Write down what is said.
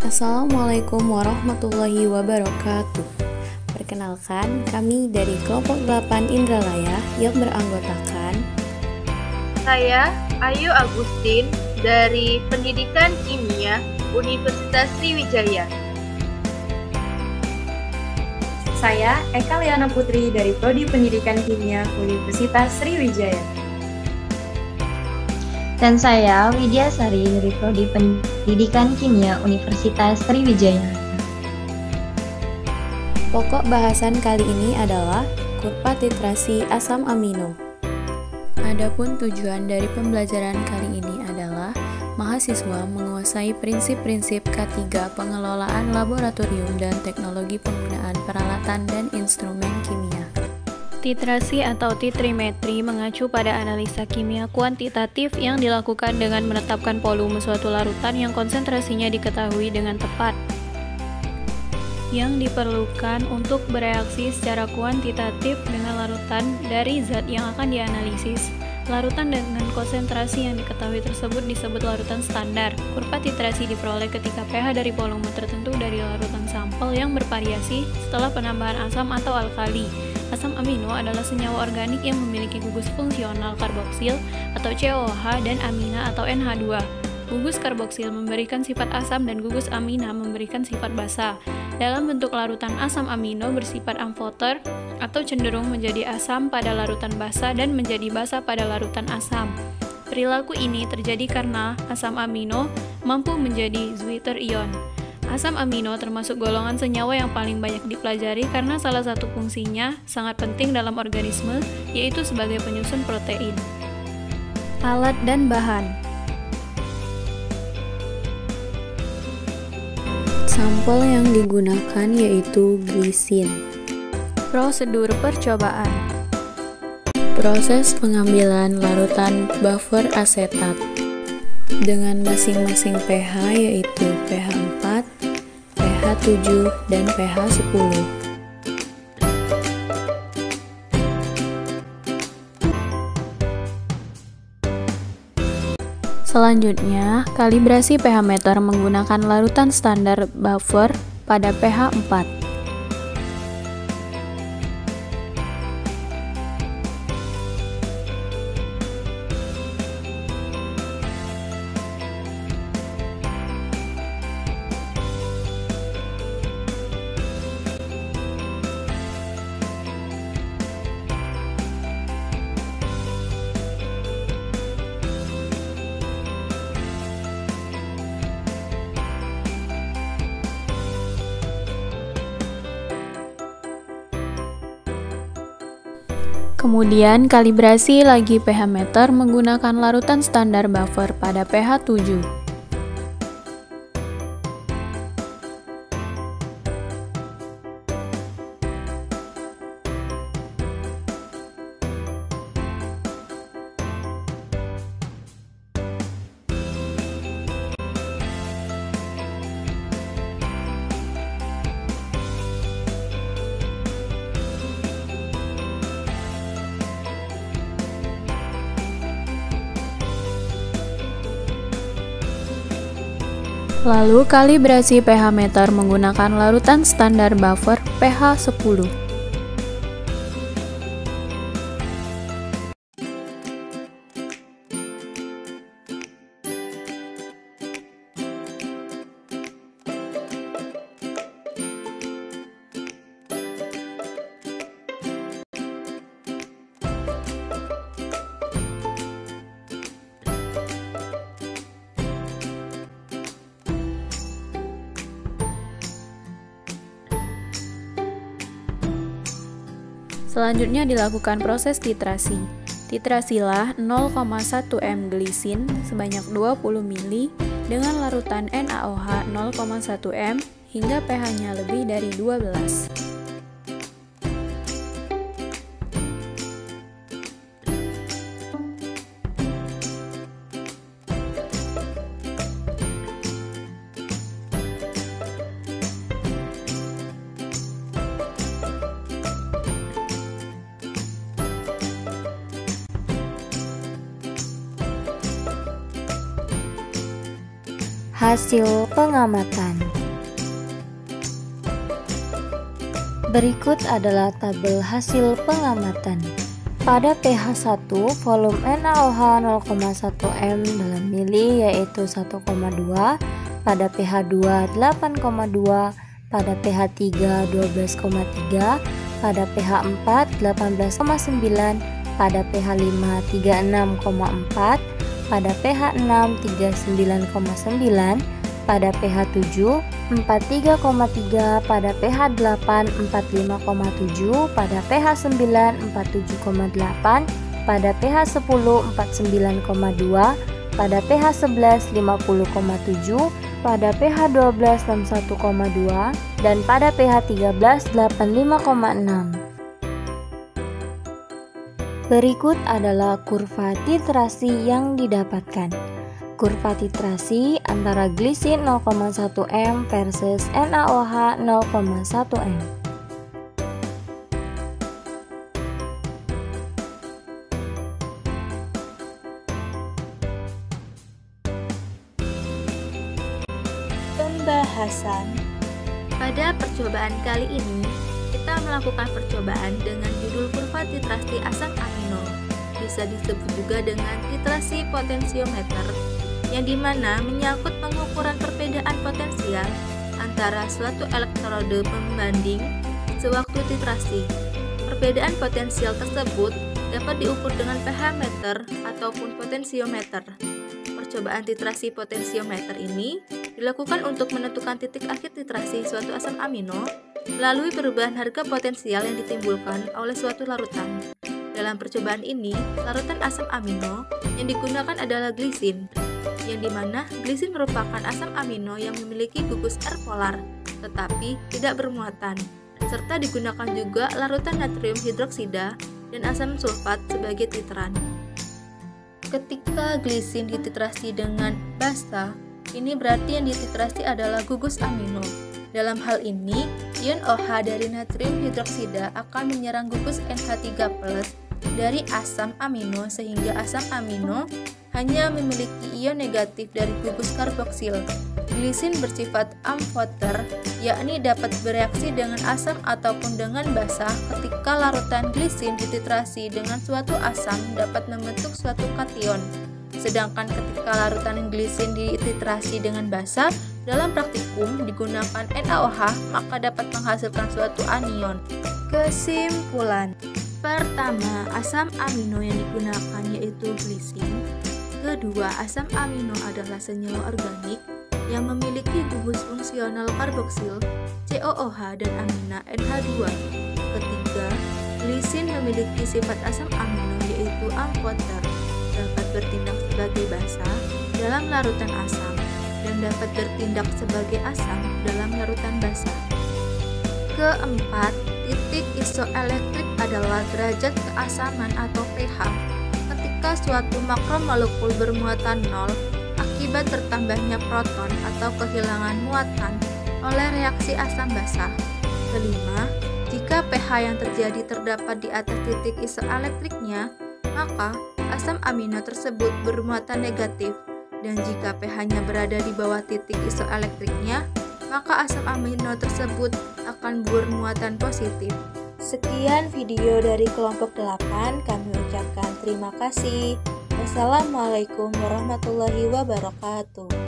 Assalamualaikum warahmatullahi wabarakatuh. Perkenalkan, kami dari kelompok 8 Indralaya yang beranggotakan Saya Ayu Agustin dari Pendidikan Kimia Universitas Sriwijaya. Saya Eka Liana Putri dari Prodi Pendidikan Kimia Universitas Sriwijaya. Dan saya Widya Sari dari Prodi Pendidikan Kimia Universitas Sriwijaya. Pokok bahasan kali ini adalah kurva titrasi asam amino. Adapun tujuan dari pembelajaran kali ini adalah mahasiswa menguasai prinsip-prinsip K3 pengelolaan laboratorium dan teknologi penggunaan peralatan dan instrumen kimia. Titrasi atau titrimetri mengacu pada analisa kimia kuantitatif yang dilakukan dengan menetapkan volume suatu larutan yang konsentrasinya diketahui dengan tepat. Yang diperlukan untuk bereaksi secara kuantitatif dengan larutan dari zat yang akan dianalisis. Larutan dengan konsentrasi yang diketahui tersebut disebut larutan standar. Kurva titrasi diperoleh ketika pH dari volume tertentu dari larutan sampel yang bervariasi setelah penambahan asam atau alkali. Asam amino adalah senyawa organik yang memiliki gugus fungsional karboksil atau COOH dan amina atau NH2. Gugus karboksil memberikan sifat asam dan gugus amina memberikan sifat basa. Dalam bentuk larutan asam amino bersifat amfoter atau cenderung menjadi asam pada larutan basa dan menjadi basa pada larutan asam. Perilaku ini terjadi karena asam amino mampu menjadi Zwitter ion. Asam amino termasuk golongan senyawa yang paling banyak dipelajari karena salah satu fungsinya sangat penting dalam organisme, yaitu sebagai penyusun protein. Alat dan bahan. Sampel yang digunakan yaitu glisin. Prosedur percobaan. Proses pengambilan larutan buffer asetat dengan masing-masing pH yaitu pH 4, pH 7, dan pH 10. Selanjutnya, kalibrasi pH meter menggunakan larutan standar buffer pada pH 4. Kemudian kalibrasi lagi pH meter menggunakan larutan standar buffer pada pH 7. Lalu kalibrasi pH meter menggunakan larutan standar buffer pH 10. Selanjutnya dilakukan proses titrasi. Titrasilah 0,1 m glisin sebanyak 20 ml dengan larutan NaOH 0,1 m hingga pH-nya lebih dari 12. Hasil pengamatan. Berikut adalah tabel hasil pengamatan. Pada pH 1, volume NaOH 0,1 m dalam mili yaitu 1,2, pada pH 2 8,2, pada pH 3 12,3, pada pH 4 18,9, pada pH 5 36,4, pada pH 6 39,9, pada pH 7 43,3, pada pH 8 45,7, pada pH 9 47,8, pada pH 10 49,2, pada pH 11 50,7, pada pH 12 61,2, dan pada pH 13 85,6. Berikut adalah kurva titrasi yang didapatkan. Kurva titrasi antara glisin 0,1 m versus NaOH 0,1 m. Pembahasan. Pada percobaan kali ini, kita melakukan percobaan dengan judul kurva titrasi asam amino, bisa disebut juga dengan titrasi potensiometer, yang dimana menyangkut pengukuran perbedaan potensial antara suatu elektrode pembanding sewaktu titrasi. Perbedaan potensial tersebut dapat diukur dengan pH meter ataupun potensiometer. Percobaan titrasi potensiometer ini dilakukan untuk menentukan titik akhir titrasi suatu asam amino melalui perubahan harga potensial yang ditimbulkan oleh suatu larutan. Dalam percobaan ini, larutan asam amino yang digunakan adalah glisin, yang dimana glisin merupakan asam amino yang memiliki gugus R polar, tetapi tidak bermuatan, serta digunakan juga larutan natrium hidroksida dan asam sulfat sebagai titran. Ketika glisin dititrasi dengan basa, ini berarti yang dititrasi adalah gugus amino. Dalam hal ini, ion OH dari natrium hidroksida akan menyerang gugus NH3+ dari asam amino sehingga asam amino hanya memiliki ion negatif dari gugus karboksil. Glisin bersifat amphoter, yakni dapat bereaksi dengan asam ataupun dengan basa. Ketika larutan glisin dititrasi dengan suatu asam dapat membentuk suatu kation. Sedangkan ketika larutan glisin dititrasi dengan basa, dalam praktikum digunakan NaOH, maka dapat menghasilkan suatu anion. Kesimpulan. Pertama, asam amino yang digunakan yaitu glisin. Kedua, asam amino adalah senyawa organik yang memiliki gugus fungsional karboksil, COOH dan amina NH2. Ketiga, glisin memiliki sifat asam amino yaitu amphoter, dapat bertindak sebagai basa dalam larutan asam dan dapat bertindak sebagai asam dalam larutan basa. Keempat, titik isoelektrik adalah derajat keasaman atau pH ketika suatu makromolekul bermuatan 0 akibat bertambahnya proton atau kehilangan muatan oleh reaksi asam basa. Kelima, jika pH yang terjadi terdapat di atas titik isoelektriknya, maka asam amino tersebut bermuatan negatif, dan jika pH-nya berada di bawah titik isoelektriknya, maka asam amino tersebut akan bermuatan positif. Sekian video dari kelompok 8, kami ucapkan terima kasih. Wassalamualaikum warahmatullahi wabarakatuh.